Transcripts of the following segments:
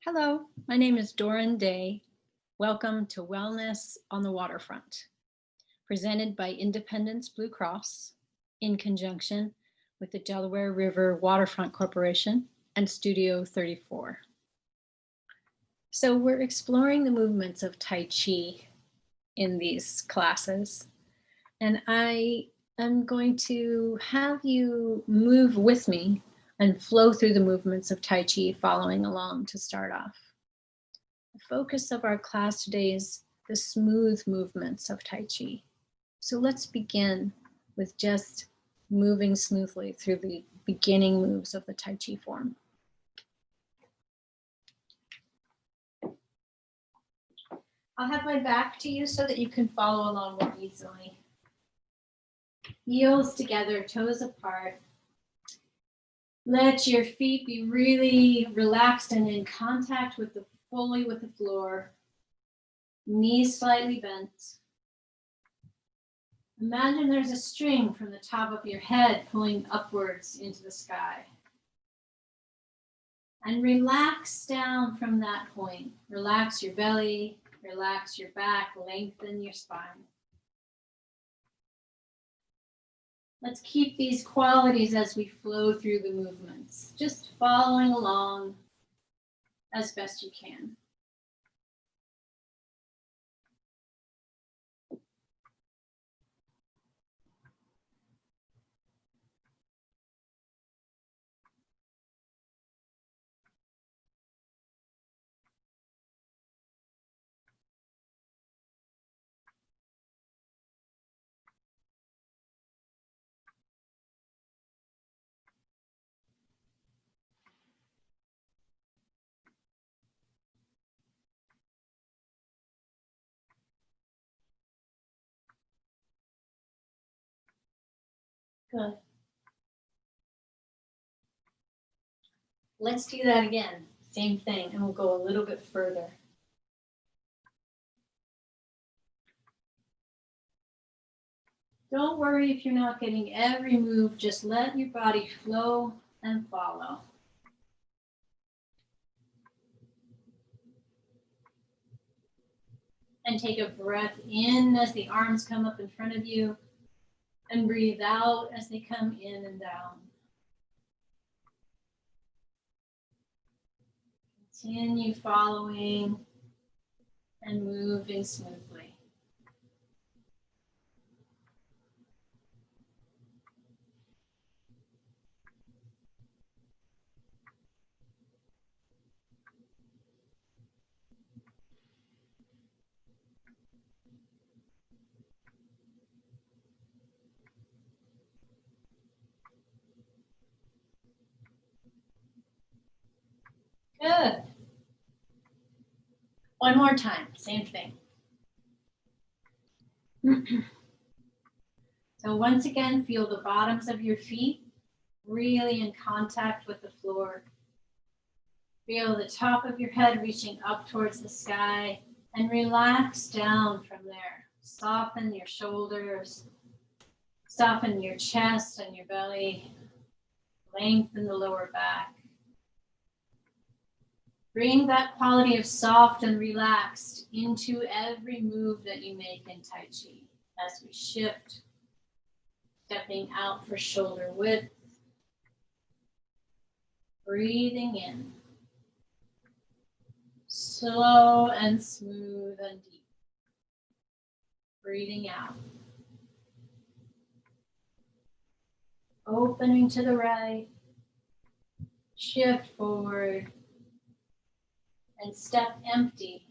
Hello, my name is Doren Day. Welcome to Wellness on the Waterfront, presented by Independence Blue Cross in conjunction with the Delaware River Waterfront Corporation and Studio 34. So we're exploring the movements of Tai Chi in these classes, and I am going to have you move with me and flow through the movements of Tai Chi, following along to start off. The focus of our class today is the smooth movements of Tai Chi. So let's begin with just moving smoothly through the beginning moves of the Tai Chi form. I'll have my back to you so that you can follow along more easily. Heels together, toes apart. Let your feet be really relaxed and in contact with fully with the floor. Knees slightly bent. Imagine there's a string from the top of your head pulling upwards into the sky. And relax down from that point. Relax your belly, relax your back, lengthen your spine. Let's keep these qualities as we flow through the movements, just following along as best you can. Good. Let's do that again. Same thing, and we'll go a little bit further. Don't worry if you're not getting every move. Just let your body flow and follow. And take a breath in as the arms come up in front of you, and breathe out as they come in and down. Continue following and moving smoothly. Good. One more time, same thing. So once again, feel the bottoms of your feet really in contact with the floor. Feel the top of your head reaching up towards the sky and relax down from there. Soften your shoulders, soften your chest and your belly, lengthen the lower back. Bring that quality of soft and relaxed into every move that you make in Tai Chi as we shift, stepping out for shoulder width, breathing in, slow and smooth and deep, breathing out, opening to the right, shift forward, and step empty.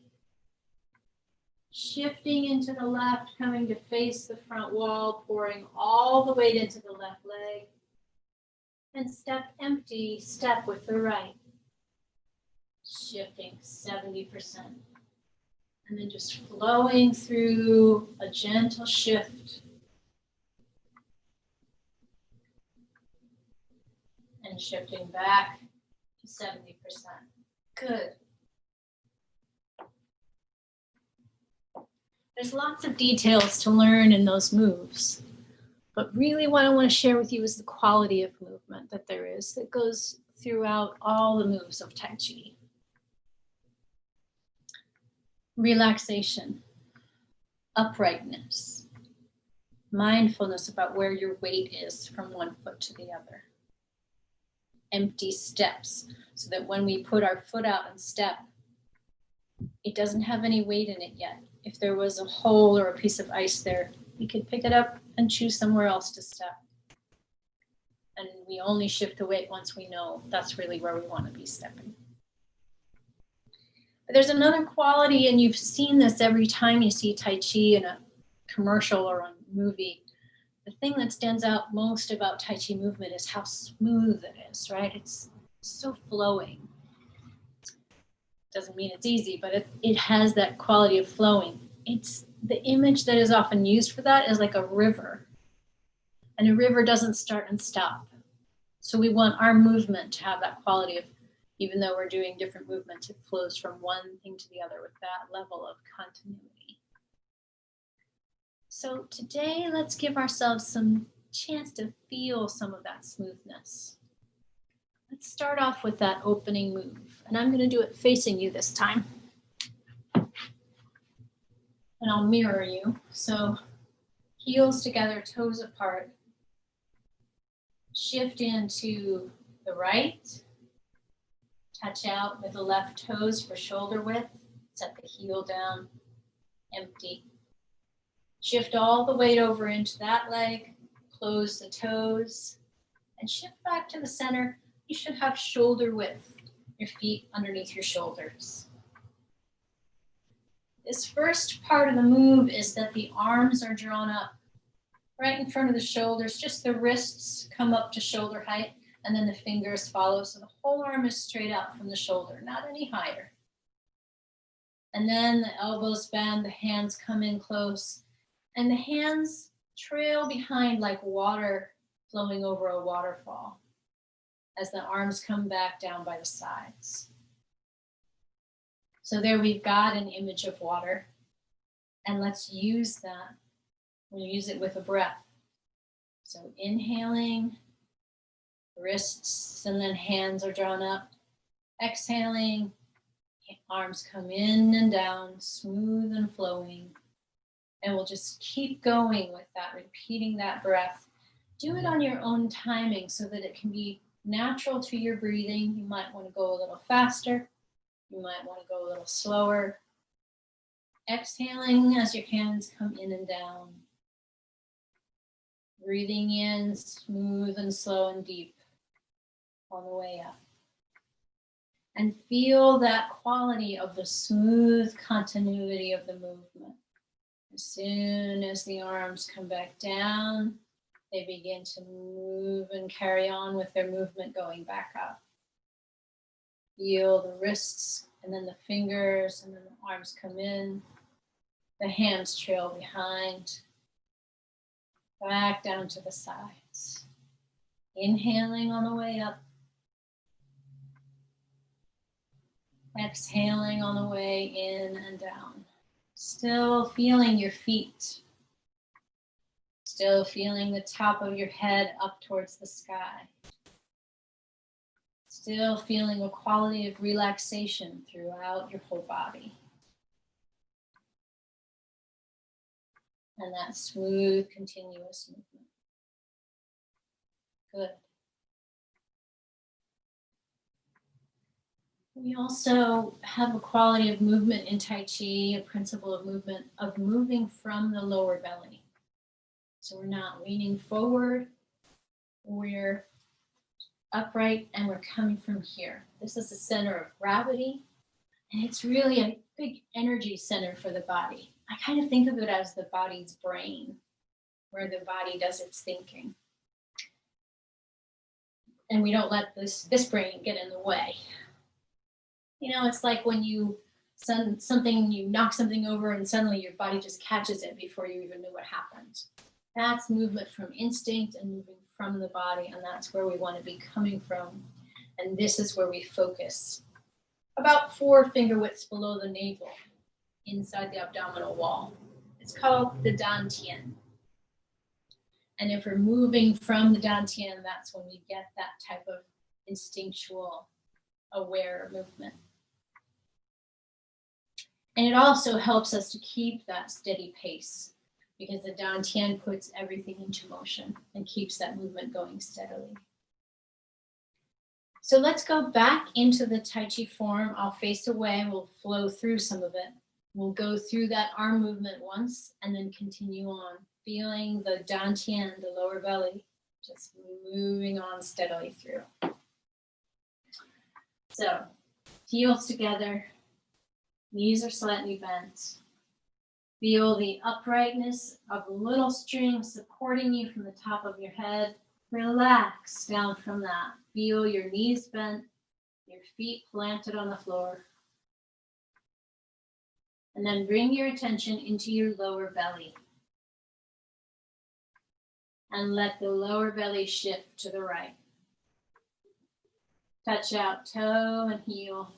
Shifting into the left, coming to face the front wall, pouring all the weight into the left leg. And step empty, step with the right. Shifting 70%. And then just flowing through a gentle shift. And shifting back to 70%. Good. There's lots of details to learn in those moves, but really what I want to share with you is the quality of movement that there is that goes throughout all the moves of Tai Chi. relaxation, uprightness, mindfulness about where your weight is from one foot to the other. Empty steps, so that when we put our foot out and step, it doesn't have any weight in it yet. If there was a hole or a piece of ice there, we could pick it up and choose somewhere else to step. And we only shift the weight once we know that's really where we want to be stepping. But there's another quality, and you've seen this every time you see Tai Chi in a commercial or a movie. The thing that stands out most about Tai Chi movement is how smooth it is, right? It's so flowing. Doesn't mean it's easy, but it has that quality of flowing. It's the image that is often used for that is like a river. And a river doesn't start and stop. So we want our movement to have that quality of, even though we're doing different movements, it flows from one thing to the other with that level of continuity. So today, let's give ourselves some chance to feel some of that smoothness. Let's start off with that opening move. And I'm going to do it facing you this time. And I'll mirror you. So heels together, toes apart. Shift into the right. Touch out with the left toes for shoulder width. Set the heel down. Empty. Shift all the weight over into that leg. Close the toes. And shift back to the center. You should have shoulder width, your feet underneath your shoulders. This first part of the move is that the arms are drawn up right in front of the shoulders, just the wrists come up to shoulder height, and then the fingers follow, so the whole arm is straight out from the shoulder, not any higher. And then the elbows bend, the hands come in close, and the hands trail behind like water flowing over a waterfall, as the arms come back down by the sides. So there we've got an image of water, and let's use that. We'll use it with a breath. So inhaling, wrists and then hands are drawn up. Exhaling, arms come in and down, smooth and flowing. And we'll just keep going with that, repeating that breath. Do it on your own timing so that it can be natural to your breathing. You might want to go a little faster. You might want to go a little slower. Exhaling as your hands come in and down. Breathing in, smooth and slow and deep on the way up. And feel that quality of the smooth continuity of the movement. As soon as the arms come back down, they begin to move and carry on with their movement going back up. Feel the wrists and then the fingers, and then the arms come in. The hands trail behind. Back down to the sides. Inhaling on the way up. Exhaling on the way in and down. Still feeling your feet. Still feeling the top of your head up towards the sky. Still feeling a quality of relaxation throughout your whole body. And that smooth, continuous movement. Good. We also have a quality of movement in Tai Chi, a principle of movement, of moving from the lower belly. So we're not leaning forward, we're upright, and we're coming from here. This is the center of gravity, and it's really a big energy center for the body. I kind of think of it as the body's brain, where the body does its thinking. And we don't let this brain get in the way. You know, it's like when you knock something over and suddenly your body just catches it before you even know what happened. That's movement from instinct and moving from the body, and that's where we want to be coming from. And this is where we focus. About 4 finger widths below the navel, inside the abdominal wall. It's called the dantian. And if we're moving from the dantian, that's when we get that type of instinctual, aware movement. And it also helps us to keep that steady pace because the dantian puts everything into motion and keeps that movement going steadily. So let's go back into the Tai Chi form. I'll face away, we'll flow through some of it. We'll go through that arm movement once and then continue on, feeling the dantian, the lower belly, just moving on steadily through. So, heels together, knees are slightly bent. Feel the uprightness of a little string supporting you from the top of your head. Relax down from that. Feel your knees bent, your feet planted on the floor. And then bring your attention into your lower belly. And let the lower belly shift to the right. Touch out toe and heel.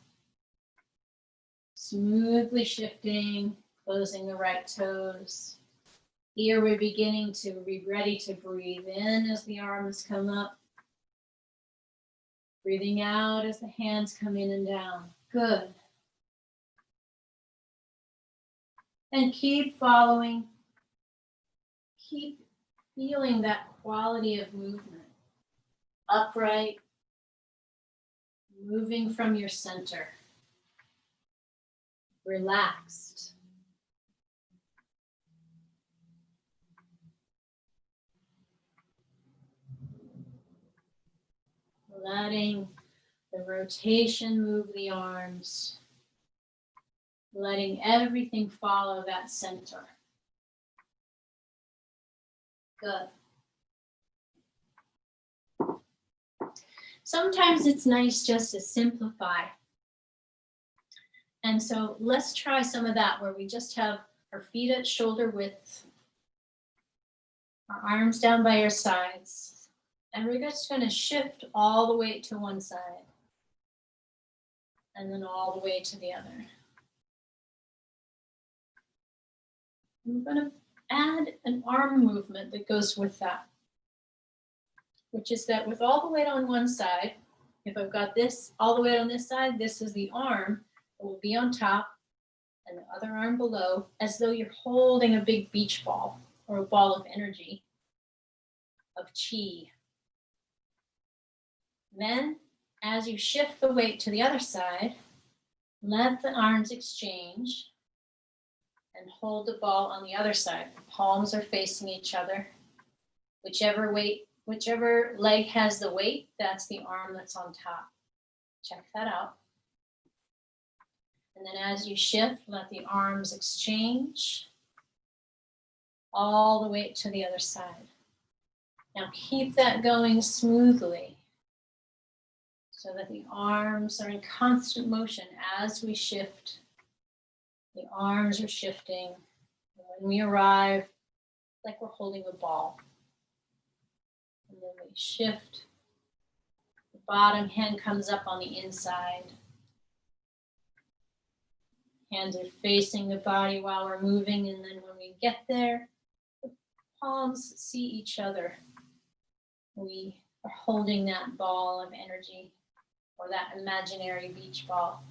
Smoothly shifting, closing the right toes. Here we're beginning to be ready to breathe in as the arms come up. Breathing out as the hands come in and down. Good. And keep following. Keep feeling that quality of movement. Upright. Moving from your center. Relaxed. Letting the rotation move the arms. Letting everything follow that center. Good. Sometimes it's nice just to simplify. And so let's try some of that where we just have our feet at shoulder width, our arms down by our sides, and we're just going to shift all the way to one side and then all the way to the other. I'm going to add an arm movement that goes with that, which is that with all the weight on one side, if I've got this all the way on this side, this is the arm that will be on top and the other arm below, as though you're holding a big beach ball or a ball of energy, of chi. Then, as you shift the weight to the other side, let the arms exchange and hold the ball on the other side. The palms are facing each other. Whichever leg has the weight, that's the arm that's on top. Check that out. And then as you shift, let the arms exchange all the way to the other side. Now keep that going smoothly so that the arms are in constant motion as we shift. The arms are shifting. And when we arrive, like we're holding a ball. And then we shift. The bottom hand comes up on the inside. Hands are facing the body while we're moving, and then when we get there, the palms see each other. We are holding that ball of energy or that imaginary beach ball.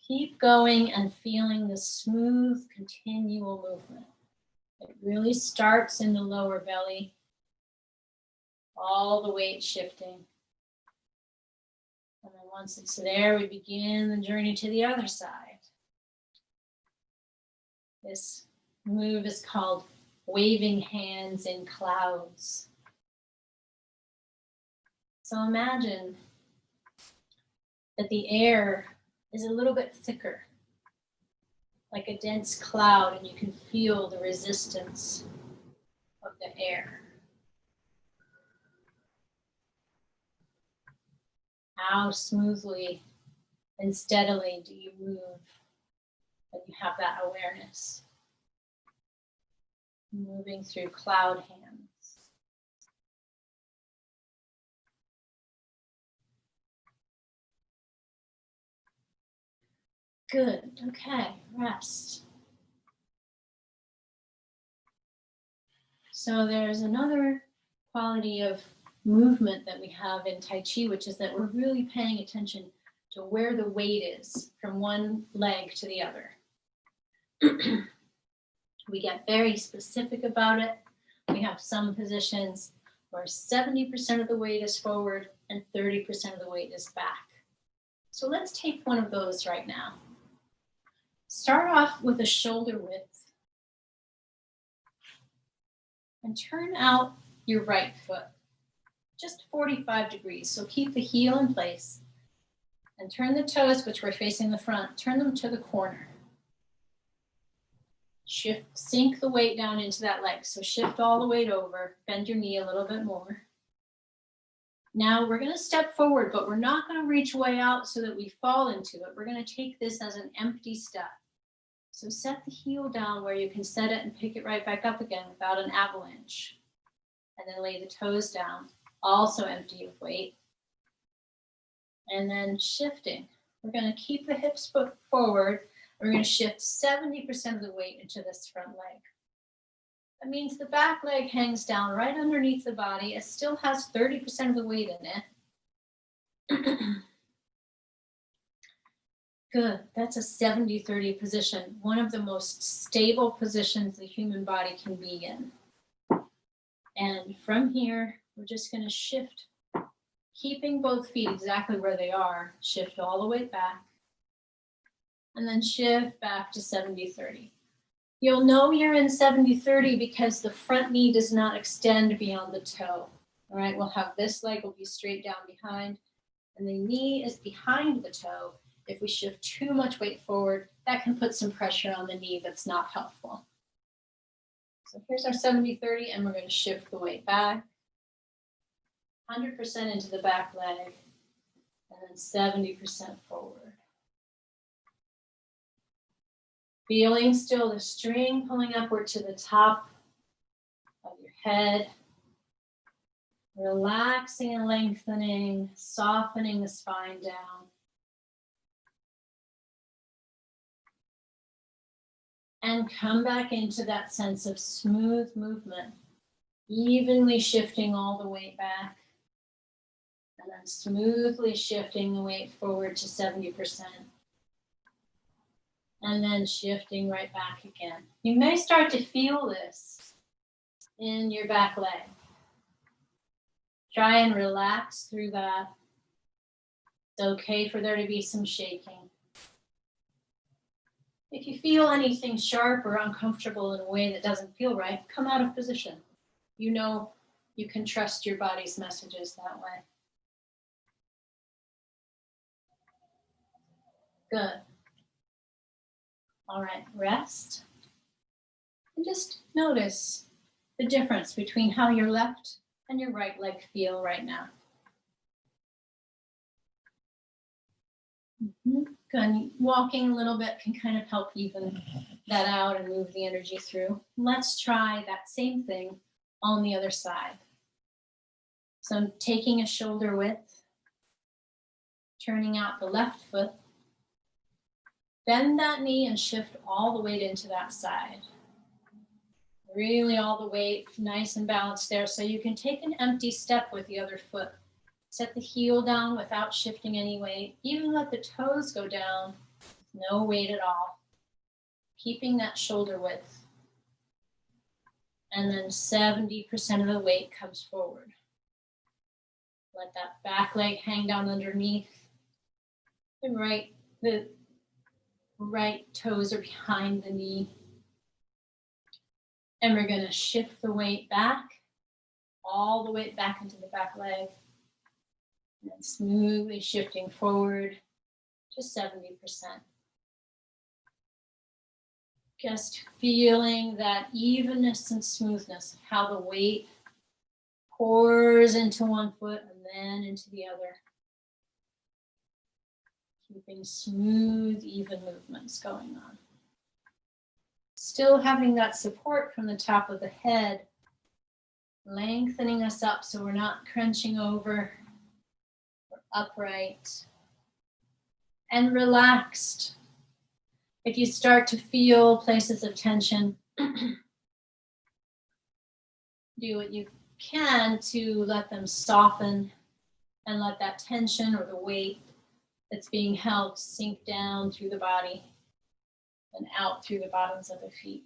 Keep going and feeling the smooth, continual movement. It really starts in the lower belly, all the weight shifting. And then once it's there, we begin the journey to the other side. This move is called waving hands in clouds. So imagine that the air is a little bit thicker, like a dense cloud, and you can feel the resistance of the air. How smoothly and steadily do you move when you have that awareness? Moving through cloud hands. Good, okay, rest. So there's another quality of movement that we have in Tai Chi, which is that we're really paying attention to where the weight is from one leg to the other. We get very specific about it. We have some positions where 70% of the weight is forward and 30% of the weight is back. So let's take one of those right now. Start off with a shoulder width and turn out your right foot, just 45 degrees. So keep the heel in place and turn the toes, which were facing the front, turn them to the corner. Shift, sink the weight down into that leg. So shift all the weight over, bend your knee a little bit more. Now we're going to step forward, but we're not going to reach way out so that we fall into it. We're going to take this as an empty step. So set the heel down where you can set it and pick it right back up again without an avalanche. And then lay the toes down, also empty of weight. And then shifting. We're going to keep the hips forward. We're going to shift 70% of the weight into this front leg. That means the back leg hangs down right underneath the body. It still has 30% of the weight in it. Good. That's a 70-30 position. One of the most stable positions the human body can be in. And from here, we're just going to shift, keeping both feet exactly where they are. Shift all the way back. And then shift back to 70-30. You'll know you're in 70-30 because the front knee does not extend beyond the toe. All right, we'll have this leg will be straight down behind, and the knee is behind the toe. If we shift too much weight forward, that can put some pressure on the knee that's not helpful. So here's our 70-30, and we're going to shift the weight back. 100% into the back leg, and then 70% forward. Feeling still the string pulling upward to the top of your head. Relaxing and lengthening, softening the spine down. And come back into that sense of smooth movement, evenly shifting all the weight back. And then smoothly shifting the weight forward to 70%. And then shifting right back again. You may start to feel this in your back leg. Try and relax through that. It's okay for there to be some shaking. If you feel anything sharp or uncomfortable in a way that doesn't feel right, come out of position. You know you can trust your body's messages that way. Good. All right, rest. And just notice the difference between how your left and your right leg feel right now. Good. Walking a little bit can kind of help even that out and move the energy through. Let's try that same thing on the other side. So I'm taking a shoulder width, turning out the left foot. Bend that knee and shift all the weight into that side. Really all the weight, nice and balanced there. So you can take an empty step with the other foot. Set the heel down without shifting any weight. Even let the toes go down with no weight at all. Keeping that shoulder width. And then 70% of the weight comes forward. Let that back leg hang down underneath. The right toes are behind the knee. And we're going to shift the weight back, all the weight back into the back leg. And then smoothly shifting forward to 70%. Just feeling that evenness and smoothness of how the weight pours into one foot and then into the other. Keeping smooth, even movements going on. Still having that support from the top of the head, lengthening us up so we're not crunching over. We're upright and relaxed. If you start to feel places of tension, do what you can to let them soften and let that tension or the weight that's being helped sink down through the body and out through the bottoms of the feet.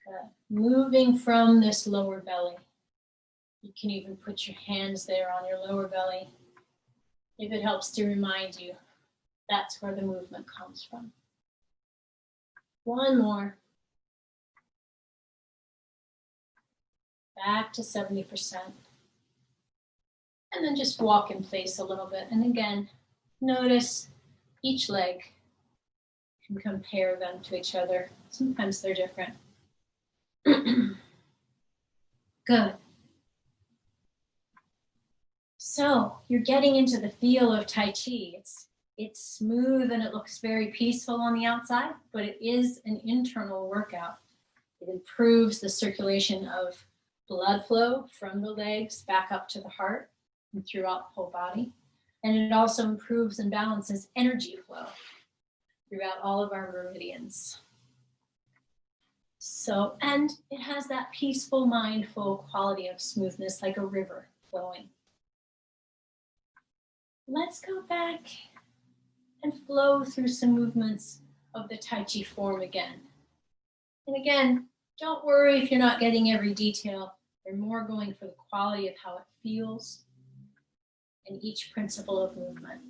Good. Moving from this lower belly. You can even put your hands there on your lower belly if it helps to remind you that's where the movement comes from. One more. Back to 70%. And then just walk in place a little bit. And again, notice each leg. You can compare them to each other. Sometimes they're different. Good. So you're getting into the feel of Tai Chi. It's smooth and it looks very peaceful on the outside, but it is an internal workout. It improves the circulation of blood flow from the legs back up to the heart and throughout the whole body. And it also improves and balances energy flow throughout all of our meridians. So, and it has that peaceful, mindful quality of smoothness, like a river flowing. Let's go back and flow through some movements of the Tai Chi form again. And again, don't worry if you're not getting every detail. You're more going for the quality of how it feels in each principle of movement.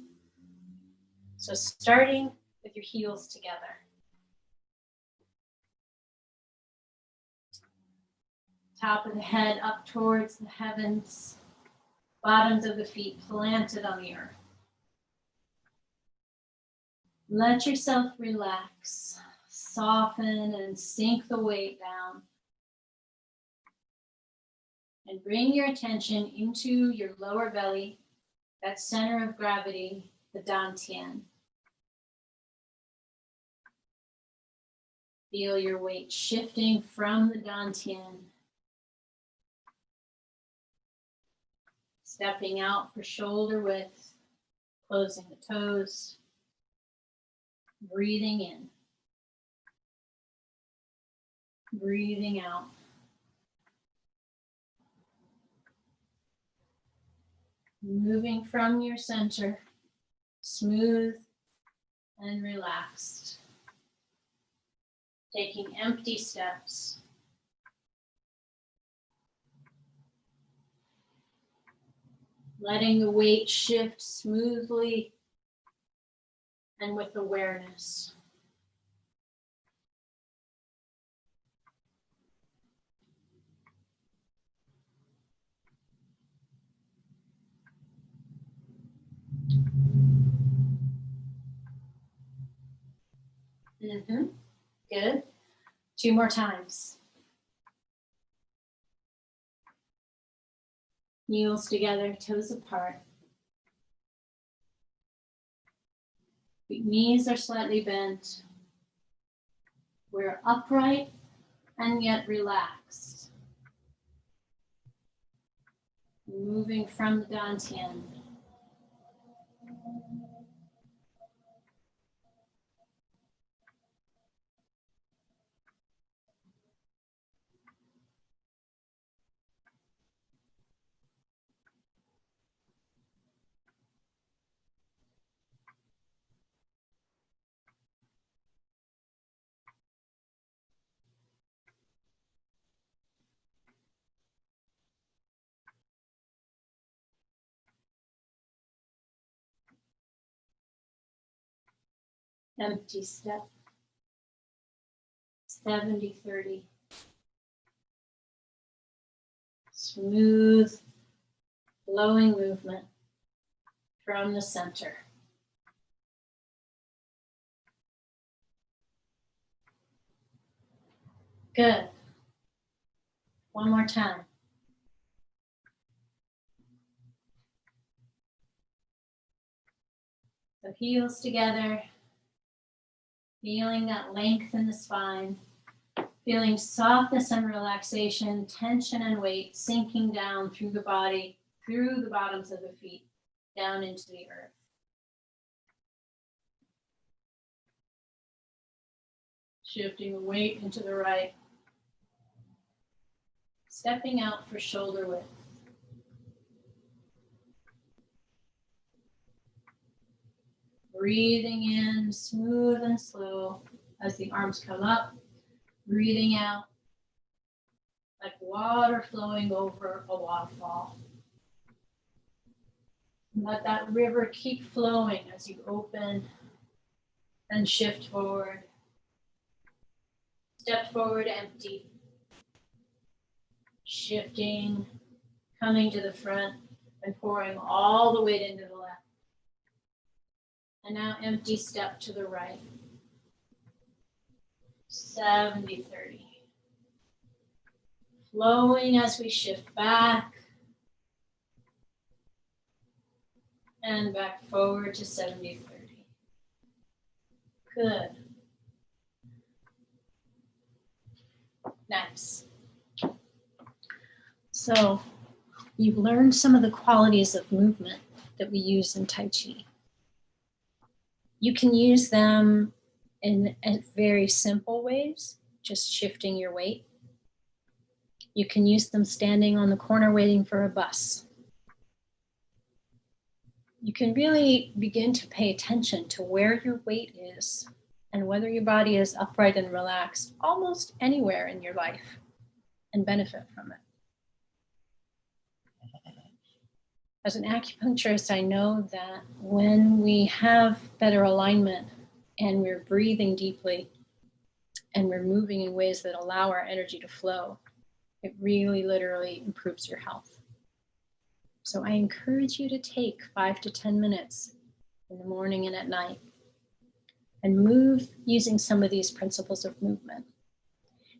So starting with your heels together. Top of the head up towards the heavens. Bottoms of the feet planted on the earth. Let yourself relax, soften and sink the weight down. And bring your attention into your lower belly, that center of gravity, the dantian. Feel your weight shifting from the dantian. Stepping out for shoulder width, closing the toes, breathing in, breathing out. Moving from your center, smooth and relaxed. Taking empty steps. Letting the weight shift smoothly and with awareness. Good. 2 more times. Heels together, toes apart. Knees are slightly bent. We're upright and yet relaxed. Moving from the dantian. Empty step. 70-30. Smooth, flowing movement from the center. Good. One more time. So heels together, feeling that length in the spine, feeling softness and relaxation, tension and weight sinking down through the body, through the bottoms of the feet, down into the earth. Shifting the weight into the right. Stepping out for shoulder width. Breathing in, smooth and slow as the arms come up. Breathing out like water flowing over a waterfall. And let that river keep flowing as you open and shift forward. Step forward, empty. Shifting, coming to the front and pouring all the weight into the left. And now empty, step to the right. 70-30. Flowing as we shift back and back forward to 70-30. Good. Nice. So you've learned some of the qualities of movement that we use in Tai Chi. You can use them in very simple ways, just shifting your weight. You can use them standing on the corner waiting for a bus. You can really begin to pay attention to where your weight is and whether your body is upright and relaxed almost anywhere in your life and benefit from it. As an acupuncturist, I know that when we have better alignment and we're breathing deeply and we're moving in ways that allow our energy to flow, it really literally improves your health. So I encourage you to take 5 to 10 minutes in the morning and at night and move using some of these principles of movement.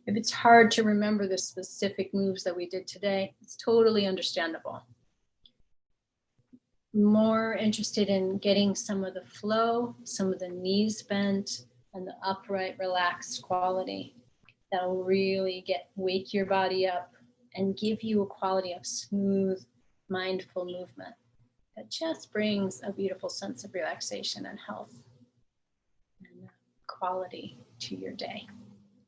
If it's hard to remember the specific moves that we did today, it's totally understandable. More interested in getting some of the flow, some of the knees bent, and the upright, relaxed quality that will really wake your body up and give you a quality of smooth, mindful movement that just brings a beautiful sense of relaxation and health and quality to your day.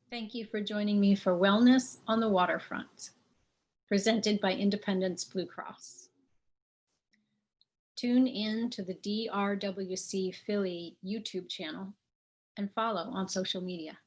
Thank you for joining me for Wellness on the Waterfront, presented by Independence Blue Cross. Tune in to the DRWC Philly YouTube channel and follow on social media.